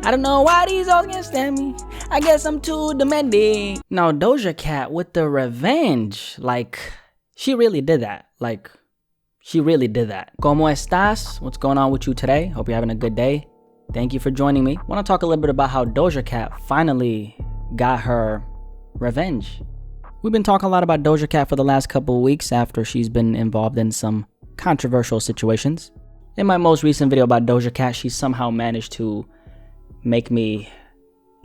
I don't know why these hoes can't stand me. I guess I'm too demanding. Now Doja Cat with the revenge, like, she really did that. Like, she really did that. ¿Cómo estás? What's going on with you today? Hope you're having a good day. Thank you for joining me. I want to talk a little bit about how Doja Cat finally got her revenge. We've been talking a lot about Doja Cat for the last couple of weeks after she's been involved in some controversial situations. In my most recent video about Doja Cat, she somehow managed to make me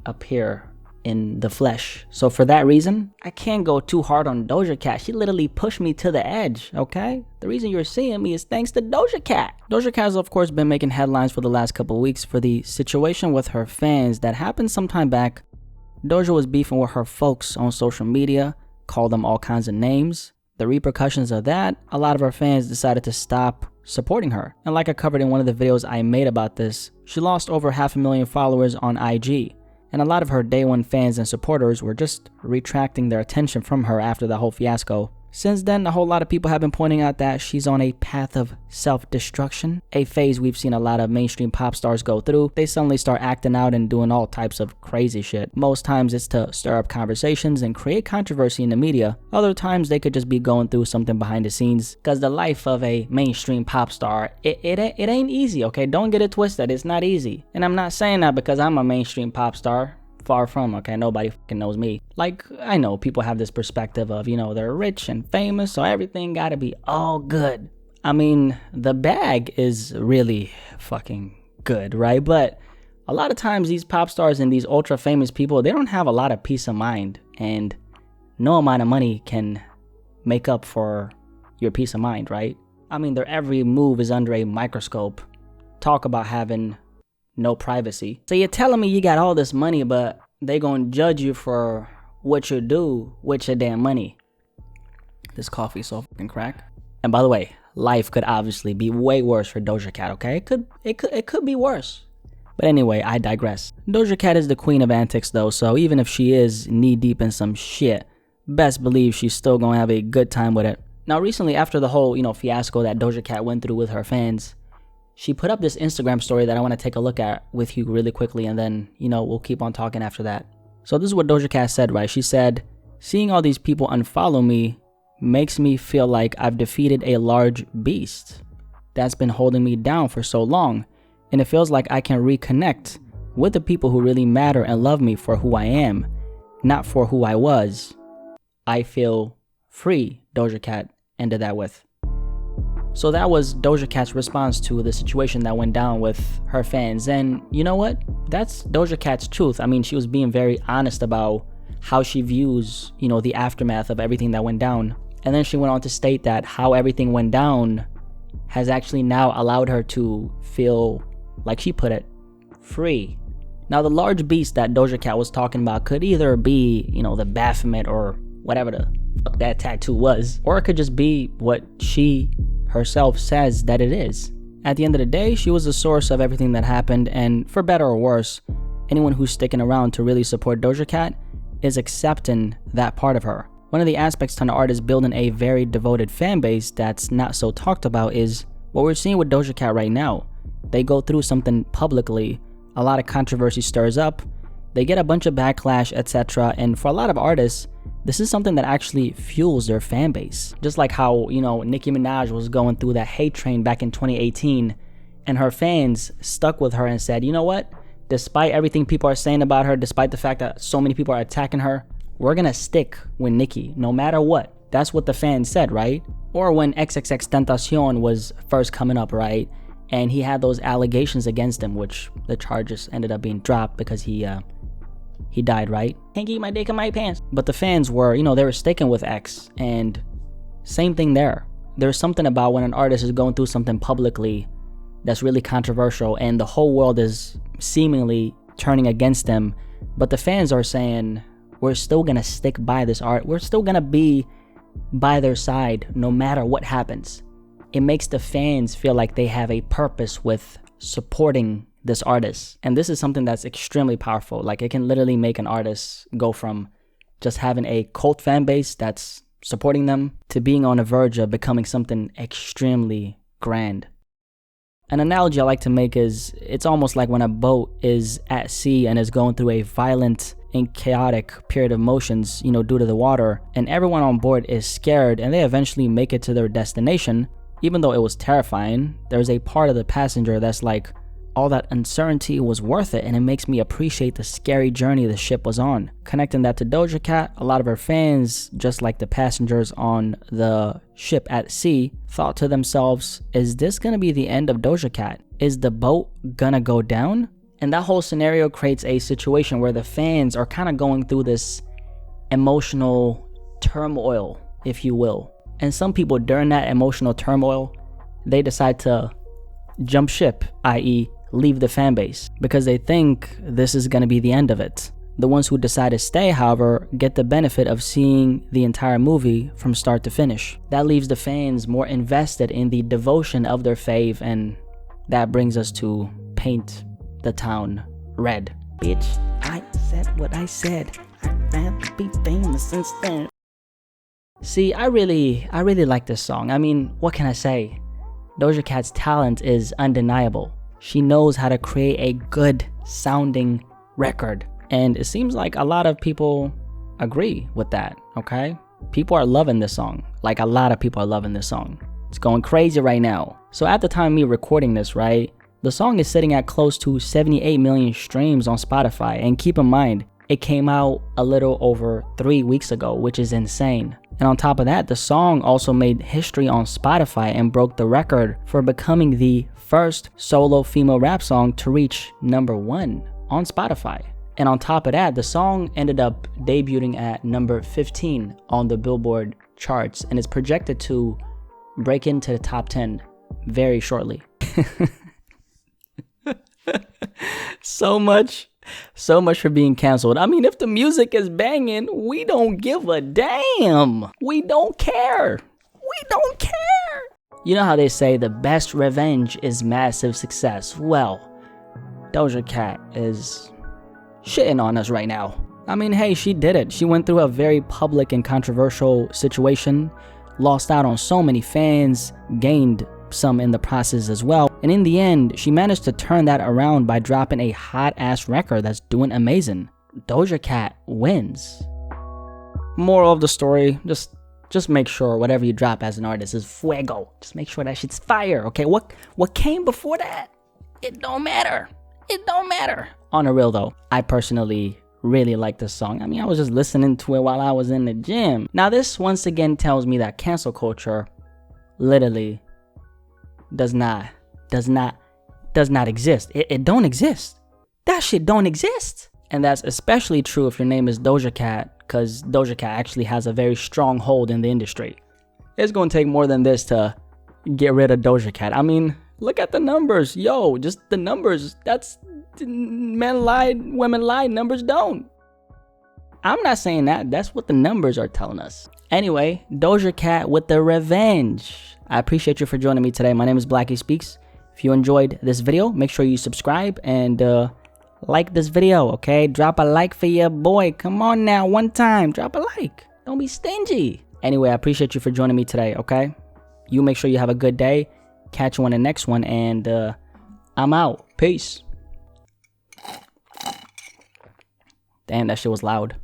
appear in the flesh. So for that reason, I can't go too hard on Doja Cat. She literally pushed me to the edge, okay? The reason you're seeing me is thanks to Doja Cat. Doja Cat has, of course, been making headlines for the last couple of weeks for the situation with her fans that happened some time back. Doja was beefing with her folks on social media, called them all kinds of names. The repercussions of that, a lot of her fans decided to stop supporting her. And like I covered in one of the videos I made about this, she lost over 500,000 followers on IG. And a lot of her day one fans and supporters were just retracting their attention from her after the whole fiasco. Since then, a whole lot of people have been pointing out that she's on a path of self-destruction, a phase we've seen a lot of mainstream pop stars go through. They suddenly start acting out and doing all types of crazy shit. Most times it's to stir up conversations and create controversy in the media. Other times they could just be going through something behind the scenes. Because the life of a mainstream pop star, it ain't easy, okay? Don't get it twisted, it's not easy. And I'm not saying that because I'm a mainstream pop star. Far from, okay? Nobody fucking knows me. Like, I know people have this perspective of, you know, they're rich and famous, so everything gotta be all good. I mean, the bag is really fucking good, right? But a lot of times these pop stars and these ultra famous people, they don't have a lot of peace of mind, and no amount of money can make up for your peace of mind, right? I mean, their every move is under a microscope. Talk about having no privacy. So you're telling me you got all this money, but they gonna judge you for what you do with your damn money. This coffee is so fucking crack. And by the way, life could obviously be way worse for Doja Cat, okay? It could be worse. But anyway, I digress. Doja Cat is the queen of antics though, so even if she is knee deep in some shit, best believe she's still gonna have a good time with it. Now recently, after the whole, fiasco that Doja Cat went through with her fans, she put up this Instagram story that I want to take a look at with you really quickly, and then, we'll keep on talking after that. So this is what Doja Cat said, right? She said, "Seeing all these people unfollow me makes me feel like I've defeated a large beast that's been holding me down for so long, and it feels like I can reconnect with the people who really matter and love me for who I am, not for who I was. I feel free," Doja Cat ended that with. So that was Doja Cat's response to the situation that went down with her fans. And you know what? That's Doja Cat's truth. I mean, she was being very honest about how she views, the aftermath of everything that went down. And then she went on to state that how everything went down has actually now allowed her to feel, like she put it, free. Now, the large beast that Doja Cat was talking about could either be, the Baphomet or whatever the fuck that tattoo was, or it could just be what she herself says that it is. At the end of the day, she was the source of everything that happened, and for better or worse, anyone who's sticking around to really support Doja Cat is accepting that part of her. One of the aspects to an artist building a very devoted fan base that's not so talked about is what we're seeing with Doja Cat right now. They go through something publicly, a lot of controversy stirs up, they get a bunch of backlash, etc. And for a lot of artists, this is something that actually fuels their fan base. Just like how, Nicki Minaj was going through that hate train back in 2018, and her fans stuck with her and said, you know what? Despite everything people are saying about her, despite the fact that so many people are attacking her, we're gonna stick with Nicki no matter what. That's what the fans said, right? Or when XXXTentacion was first coming up, right? And he had those allegations against him, which the charges ended up being dropped because he died, right? Can't keep my dick in my pants. But the fans were, they were sticking with X, and same thing there. There's something about when an artist is going through something publicly that's really controversial and the whole world is seemingly turning against them, but the fans are saying, we're still gonna stick by this art. We're still gonna be by their side no matter what happens. It makes the fans feel like they have a purpose with supporting this artist. And this is something that's extremely powerful. Like, it can literally make an artist go from just having a cult fan base that's supporting them to being on the verge of becoming something extremely grand. An analogy I like to make is it's almost like when a boat is at sea and is going through a violent and chaotic period of motions, you know, due to the water, and everyone on board is scared and they eventually make it to their destination. Even though it was terrifying, there's a part of the passenger that's like, all that uncertainty was worth it, and it makes me appreciate the scary journey the ship was on. Connecting that to Doja Cat, a lot of her fans, just like the passengers on the ship at sea, thought to themselves, is this gonna be the end of Doja Cat? Is the boat gonna go down? And that whole scenario creates a situation where the fans are kind of going through this emotional turmoil, if you will. And some people during that emotional turmoil, they decide to jump ship, i.e. leave the fan base, because they think this is going to be the end of it. The ones who decide to stay, however, get the benefit of seeing the entire movie from start to finish. That leaves the fans more invested in the devotion of their fave, and that brings us to Paint the Town Red. Bitch, I said what I said. I'd rather be famous instead. See, I really like this song. I mean, what can I say? Doja Cat's talent is undeniable. She knows how to create a good sounding record. And it seems like a lot of people agree with that, okay? People are loving this song. Like, a lot of people are loving this song. It's going crazy right now. So at the time of me recording this, right, the song is sitting at close to 78 million streams on Spotify. And keep in mind, it came out a little over 3 weeks ago, which is insane. And on top of that, the song also made history on Spotify and broke the record for becoming the first solo female rap song to reach #1 on Spotify. And on top of that, the song ended up debuting at number 15 on the Billboard charts and is projected to break into the top 10 very shortly. So much for being canceled. I mean, if the music is banging, we don't give a damn. We don't care. We don't care. You know how they say the best revenge is massive success? Well, Doja Cat is shitting on us right now. I mean, hey, she did it. She went through a very public and controversial situation, lost out on so many fans, gained some in the process as well. And in the end, she managed to turn that around by dropping a hot ass record that's doing amazing. Doja Cat wins. Moral of the story, just make sure whatever you drop as an artist is fuego. Just make sure that shit's fire, okay? What came before that? It don't matter. It don't matter. On a real though, I personally really like this song. I mean, I was just listening to it while I was in the gym. Now this once again tells me that cancel culture literally does not exist. It don't exist. That shit don't exist. And that's especially true if your name is Doja Cat, because Doja Cat actually has a very strong hold in the industry. It's gonna take more than this to get rid of Doja Cat. I mean, look at the numbers. Yo, just the numbers. That's men lied, women lied, numbers don't. I'm not saying that. That's what the numbers are telling us. Anyway, Doja Cat with the revenge. I appreciate you for joining me today. My name is BlackySpeakz. If you enjoyed this video, make sure you subscribe and like this video, okay? Drop a like for your boy. Come on now, one time. Drop a like. Don't be stingy. Anyway, I appreciate you for joining me today, okay? You make sure you have a good day. Catch you on the next one, and I'm out. Peace. Damn, that shit was loud.